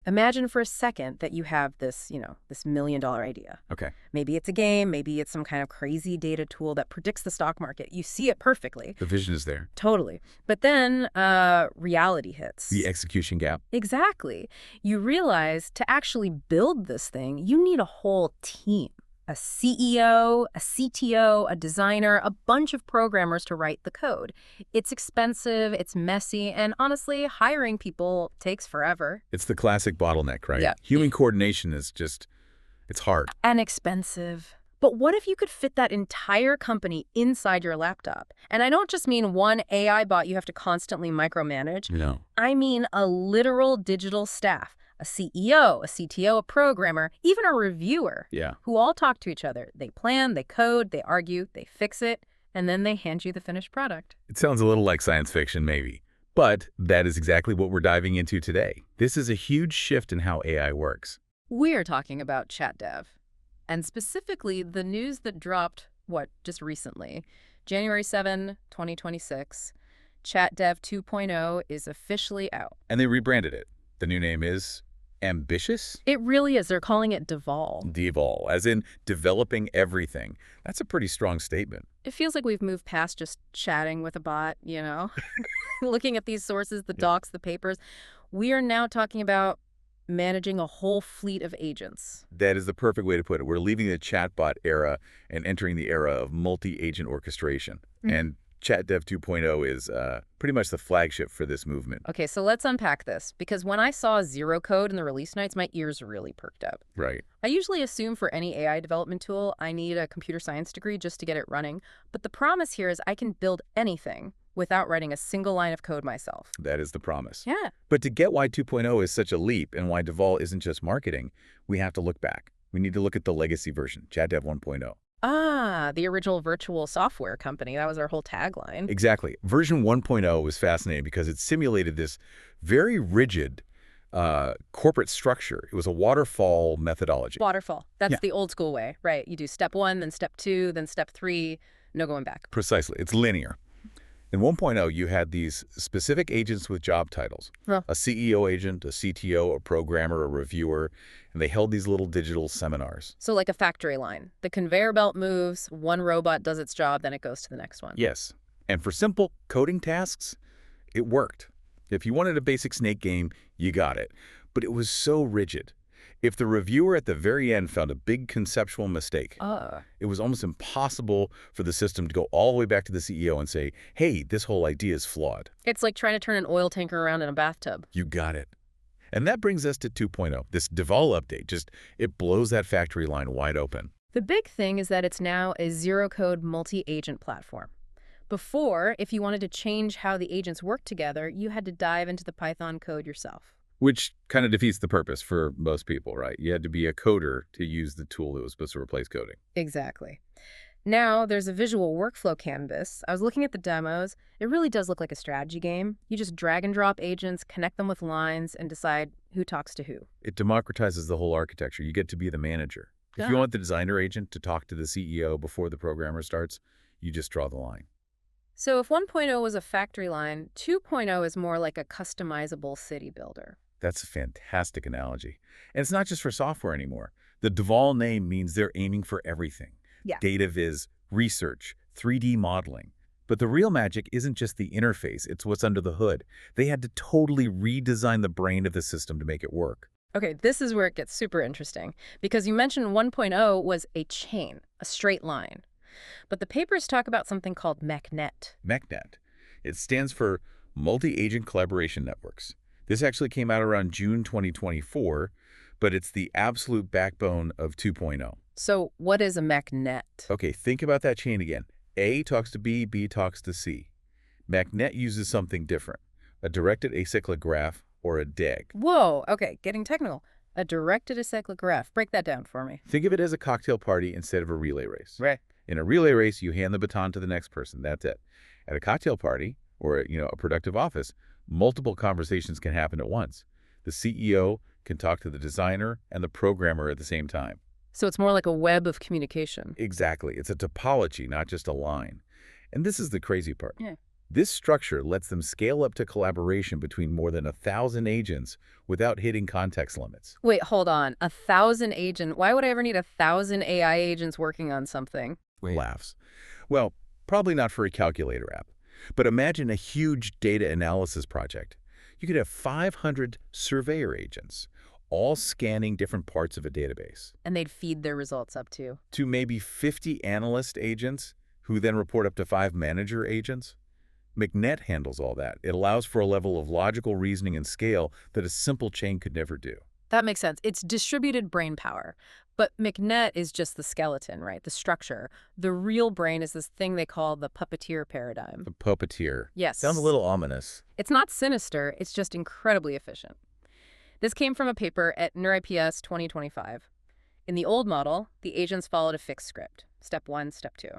Imagine for a second that you have this, this $1 million idea. Okay. Maybe it's a game, maybe it's some kind of crazy data tool that predicts the stock market. You see it perfectly. The vision is there. Totally. But then reality hits. The execution gap. Exactly. You realize to actually build this thing, you need a whole team. A CEO, a CTO, a designer, a bunch of programmers to write the code. It's expensive, it's messy, and honestly, hiring people takes forever. It's the classic bottleneck, right? Yeah. Human coordination is just, it's hard. And expensive. But what if you could fit that entire company inside your laptop? And I don't just mean one AI bot you have to constantly micromanage. No. I mean a literal digital staff. A CEO, a CTO, a programmer, even a reviewer, Yeah. who all talk to each other. They plan, they code, they argue, they fix it, and then they hand you the finished product. It sounds a little like science fiction, maybe. But that is exactly what we're diving into today. This is a huge shift in how AI works. We're talking about ChatDev, and specifically the news that dropped, just recently, January 7, 2026. ChatDev 2.0 is officially out. And they rebranded it. The new name is Ambitious? It really is. They're calling it DevAll. DevAll, as in developing everything. That's a pretty strong statement. It feels like we've moved past just chatting with a bot, looking at these sources, the docs, the papers. We are now talking about managing a whole fleet of agents. That is the perfect way to put it. We're leaving the chatbot era and entering the era of multi-agent orchestration. And ChatDev 2.0 is pretty much the flagship for this movement. Okay, so let's unpack this, because when I saw zero code in the release notes, my ears really perked up. Right. I usually assume for any AI development tool, I need a computer science degree just to get it running. But the promise here is I can build anything without writing a single line of code myself. That is the promise. Yeah. But to get why 2.0 is such a leap and why DevAll isn't just marketing, we have to look back. We need to look at the legacy version, ChatDev 1.0. Ah, the original virtual software company. That was our whole tagline. Exactly. Version 1.0 was fascinating because it simulated this very rigid corporate structure. It was a waterfall methodology. Waterfall. That's Yeah. the old school way, right? You do step 1, then step 2, then step 3. No going back. Precisely. It's linear. In 1.0, you had these specific agents with job titles. Huh. A CEO agent, a CTO, a programmer, a reviewer, and they held these little digital seminars. So like a factory line. The conveyor belt moves, one robot does its job, then it goes to the next one. Yes. And for simple coding tasks, it worked. If you wanted a basic snake game, you got it. But it was so rigid. If the reviewer at the very end found a big conceptual mistake, it was almost impossible for the system to go all the way back to the CEO and say, hey, this whole idea is flawed. It's like trying to turn an oil tanker around in a bathtub. You got it. And that brings us to 2.0. This DevAll update, it blows that factory line wide open. The big thing is that it's now a zero-code multi-agent platform. Before, if you wanted to change how the agents work together, you had to dive into the Python code yourself. Which kind of defeats the purpose for most people, right? You had to be a coder to use the tool that was supposed to replace coding. Exactly. Now there's a visual workflow canvas. I was looking at the demos. It really does look like a strategy game. You just drag and drop agents, connect them with lines, and decide who talks to who. It democratizes the whole architecture. You get to be the manager. If you want the designer agent to talk to the CEO before the programmer starts, you just draw the line. So if 1.0 was a factory line, 2.0 is more like a customizable city builder. That's a fantastic analogy. And it's not just for software anymore. The DevAll name means they're aiming for everything. Yeah. Data viz, research, 3D modeling. But the real magic isn't just the interface, it's what's under the hood. They had to totally redesign the brain of the system to make it work. Okay, this is where it gets super interesting, because you mentioned 1.0 was a chain, a straight line. But the papers talk about something called MECnet. MECnet. It stands for Multi-Agent Collaboration Networks. This actually came out around June 2024, but it's the absolute backbone of 2.0. So what is a MECnet? Okay, think about that chain again. A talks to B, B talks to C. MECnet uses something different, a directed acyclic graph, or a DAG. Whoa, okay, getting technical. A directed acyclic graph. Break that down for me. Think of it as a cocktail party instead of a relay race. Right. In a relay race, you hand the baton to the next person. That's it. At a cocktail party, or a productive office, multiple conversations can happen at once. The CEO can talk to the designer and the programmer at the same time. So it's more like a web of communication. Exactly. It's a topology, not just a line. And this is the crazy part. Yeah. This structure lets them scale up to collaboration between more than 1,000 agents without hitting context limits. Wait, hold on. 1,000 agent. Why would I ever need 1,000 AI agents working on something? Wait. Laughs. Well, probably not for a calculator app. But imagine a huge data analysis project. You could have 500 surveyor agents, all scanning different parts of a database, And they'd feed their results up to maybe 50 analyst agents who then report up to 5 manager agents. McNet handles all that. It allows for a level of logical reasoning and scale that a simple chain could never do. That makes sense. It's distributed brain power. But McNet is just the skeleton, right? The structure. The real brain is this thing they call the puppeteer paradigm. The puppeteer. Yes. Sounds a little ominous. It's not sinister. It's just incredibly efficient. This came from a paper at NeurIPS 2025. In the old model, the agents followed a fixed script. Step 1, step 2.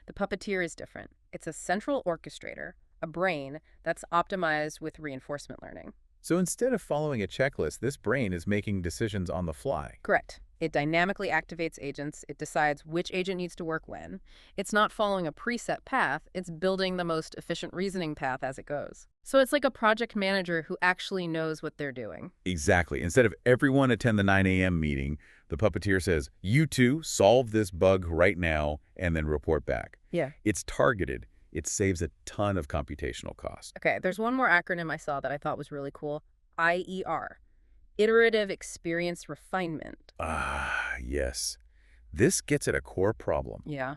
The puppeteer is different. It's a central orchestrator, a brain that's optimized with reinforcement learning. So instead of following a checklist, this brain is making decisions on the fly. Correct. It dynamically activates agents. It decides which agent needs to work when. It's not following a preset path. It's building the most efficient reasoning path as it goes. So it's like a project manager who actually knows what they're doing. Exactly. Instead of everyone attend the 9 a.m. meeting, the puppeteer says, you two solve this bug right now and then report back. Yeah. It's targeted. It saves a ton of computational cost. Okay, there's one more acronym I saw that I thought was really cool. IER. Iterative Experience Refinement. Ah, yes. This gets at a core problem. Yeah.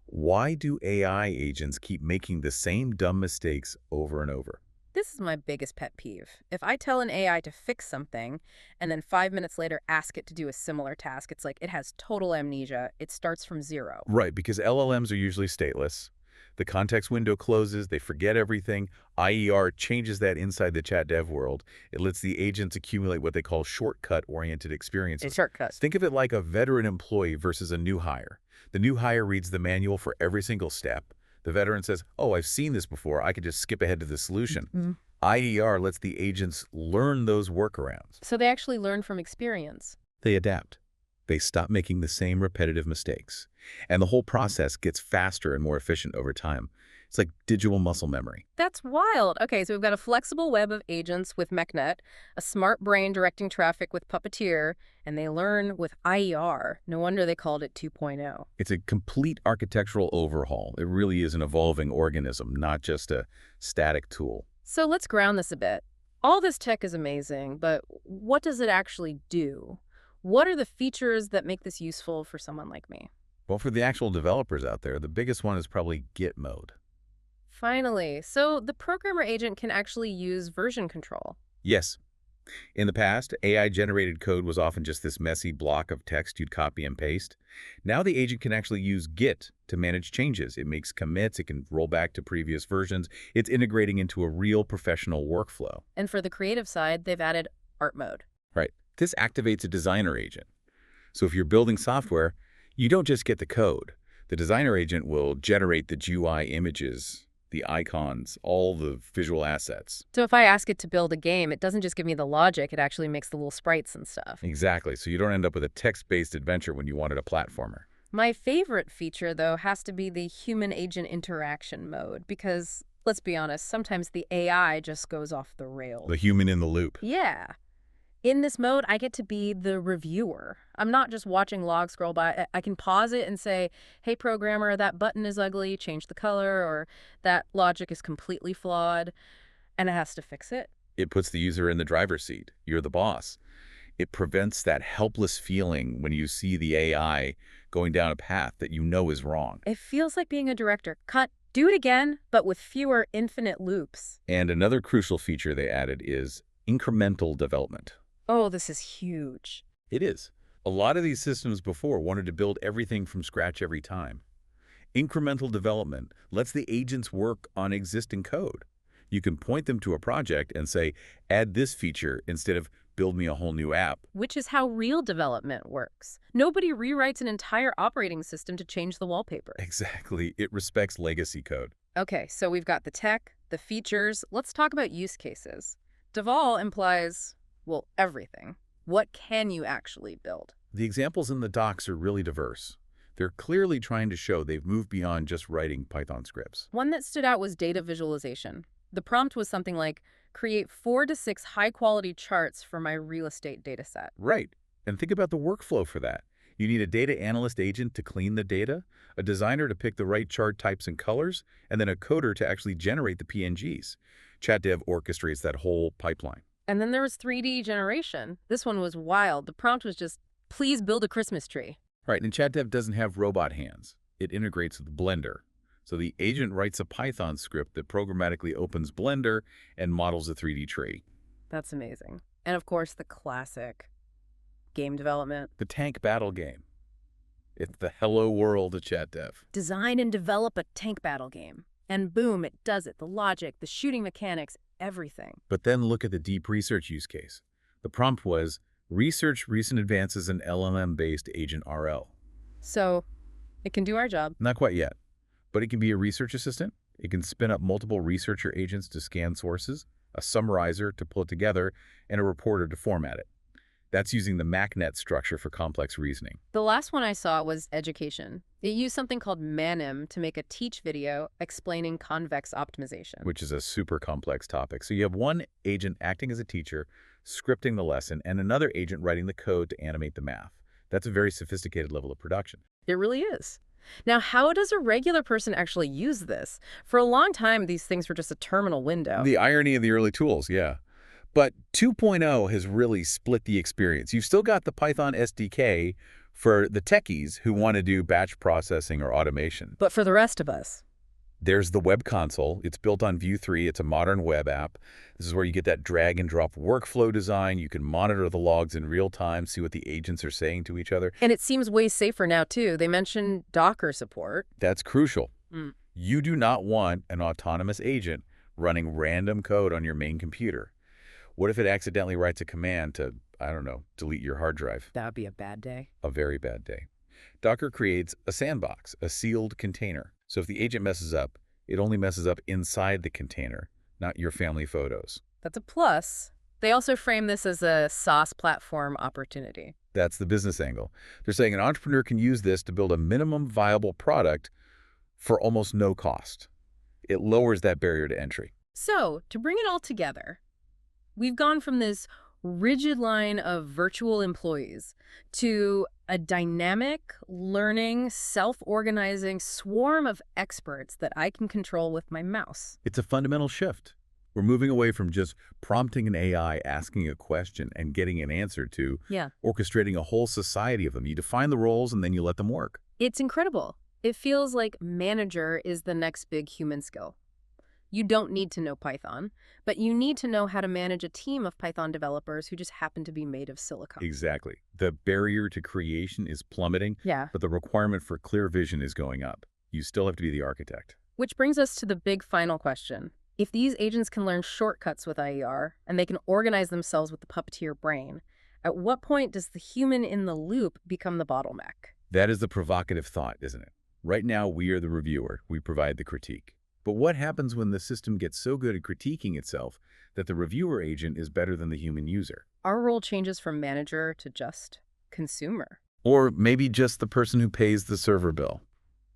Why do AI agents keep making the same dumb mistakes over and over? This is my biggest pet peeve. If I tell an AI to fix something and then 5 minutes later ask it to do a similar task, it's like it has total amnesia. It starts from zero. Right, because LLMs are usually stateless. The context window closes, they forget everything. IER changes that inside the ChatDev world. It lets the agents accumulate what they call shortcut-oriented experiences. It's shortcuts. Think of it like a veteran employee versus a new hire. The new hire reads the manual for every single step. The veteran says, oh, I've seen this before. I could just skip ahead to the solution. IER lets the agents learn those workarounds. So they actually learn from experience. They adapt. They stop making the same repetitive mistakes. And the whole process gets faster and more efficient over time. It's like digital muscle memory. That's wild. Okay, so we've got a flexible web of agents with MechNet, a smart brain directing traffic with Puppeteer, and they learn with IER. No wonder they called it 2.0. It's a complete architectural overhaul. It really is an evolving organism, not just a static tool. So let's ground this a bit. All this tech is amazing, but what does it actually do? What are the features that make this useful for someone like me? Well, for the actual developers out there, the biggest one is probably Git mode. Finally, so the programmer agent can actually use version control. Yes. In the past, AI-generated code was often just this messy block of text you'd copy and paste. Now the agent can actually use Git to manage changes. It makes commits, it can roll back to previous versions. It's integrating into a real professional workflow. And for the creative side, they've added art mode. Right. This activates a designer agent. So if you're building software, you don't just get the code. The designer agent will generate the GUI images, the icons, all the visual assets. So if I ask it to build a game, it doesn't just give me the logic, it actually makes the little sprites and stuff. Exactly. So you don't end up with a text-based adventure when you wanted a platformer. My favorite feature, though, has to be the human-agent interaction mode, because, let's be honest, sometimes the AI just goes off the rails. The human in the loop. Yeah. In this mode, I get to be the reviewer. I'm not just watching logs scroll by. I can pause it and say, hey, programmer, that button is ugly, change the color, or that logic is completely flawed, and it has to fix it. It puts the user in the driver's seat. You're the boss. It prevents that helpless feeling when you see the AI going down a path that you know is wrong. It feels like being a director. Cut, do it again, but with fewer infinite loops. And another crucial feature they added is incremental development. Oh, this is huge. It is. A lot of these systems before wanted to build everything from scratch every time. Incremental development lets the agents work on existing code. You can point them to a project and say, add this feature instead of build me a whole new app. Which is how real development works. Nobody rewrites an entire operating system to change the wallpaper. Exactly. It respects legacy code. Okay, so we've got the tech, the features. Let's talk about use cases. DevAll implies, well, everything. What can you actually build? The examples in the docs are really diverse. They're clearly trying to show they've moved beyond just writing Python scripts. One that stood out was data visualization. The prompt was something like, create 4 to 6 high-quality charts for my real estate data set. Right. And think about the workflow for that. You need a data analyst agent to clean the data, a designer to pick the right chart types and colors, and then a coder to actually generate the PNGs. ChatDev orchestrates that whole pipeline. And then there was 3D generation. This one was wild. The prompt was just, please build a Christmas tree. Right, and ChatDev doesn't have robot hands. It integrates with Blender. So the agent writes a Python script that programmatically opens Blender and models a 3D tree. That's amazing. And of course, the classic game development. The tank battle game. It's the hello world of ChatDev. Design and develop a tank battle game. And boom, it does it. The logic, the shooting mechanics, everything. But then look at the deep research use case. The prompt was, research recent advances in LLM-based Agent RL. So, it can do our job. Not quite yet, but it can be a research assistant. It can spin up multiple researcher agents to scan sources, a summarizer to pull it together, and a reporter to format it. That's using the MacNet structure for complex reasoning. The last one I saw was education. It used something called Manim to make a teach video explaining convex optimization. Which is a super complex topic. So you have one agent acting as a teacher, scripting the lesson, and another agent writing the code to animate the math. That's a very sophisticated level of production. It really is. Now, how does a regular person actually use this? For a long time, these things were just a terminal window. The irony of the early tools, yeah. But 2.0 has really split the experience. You've still got the Python SDK for the techies who want to do batch processing or automation. But for the rest of us, there's the web console. It's built on Vue 3. It's a modern web app. This is where you get that drag and drop workflow design. You can monitor the logs in real time, see what the agents are saying to each other. And it seems way safer now, too. They mentioned Docker support. That's crucial. You do not want an autonomous agent running random code on your main computer. What if it accidentally writes a command to, I don't know, delete your hard drive? That would be a bad day. A very bad day. Docker creates a sandbox, a sealed container. So if the agent messes up, it only messes up inside the container, not your family photos. That's a plus. They also frame this as a SaaS platform opportunity. That's the business angle. They're saying an entrepreneur can use this to build a minimum viable product for almost no cost. It lowers that barrier to entry. So, to bring it all together, we've gone from this rigid line of virtual employees to a dynamic, learning, self-organizing swarm of experts that I can control with my mouse. It's a fundamental shift. We're moving away from just prompting an AI, asking a question, and getting an answer to orchestrating a whole society of them. You define the roles, and then you let them work. It's incredible. It feels like manager is the next big human skill. You don't need to know Python, but you need to know how to manage a team of Python developers who just happen to be made of silicon. Exactly. The barrier to creation is plummeting, but the requirement for clear vision is going up. You still have to be the architect. Which brings us to the big final question. If these agents can learn shortcuts with IER, and they can organize themselves with the puppeteer brain, at what point does the human in the loop become the bottleneck? That is the provocative thought, isn't it? Right now, we are the reviewer. We provide the critique. But what happens when the system gets so good at critiquing itself that the reviewer agent is better than the human user? Our role changes from manager to just consumer. Or maybe just the person who pays the server bill.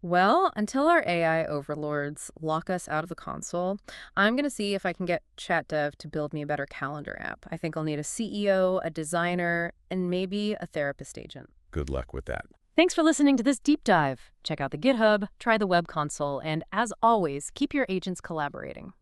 Well, until our AI overlords lock us out of the console, I'm going to see if I can get ChatDev to build me a better calendar app. I think I'll need a CEO, a designer, and maybe a therapist agent. Good luck with that. Thanks for listening to this deep dive. Check out the GitHub, try the web console, and as always, keep your agents collaborating.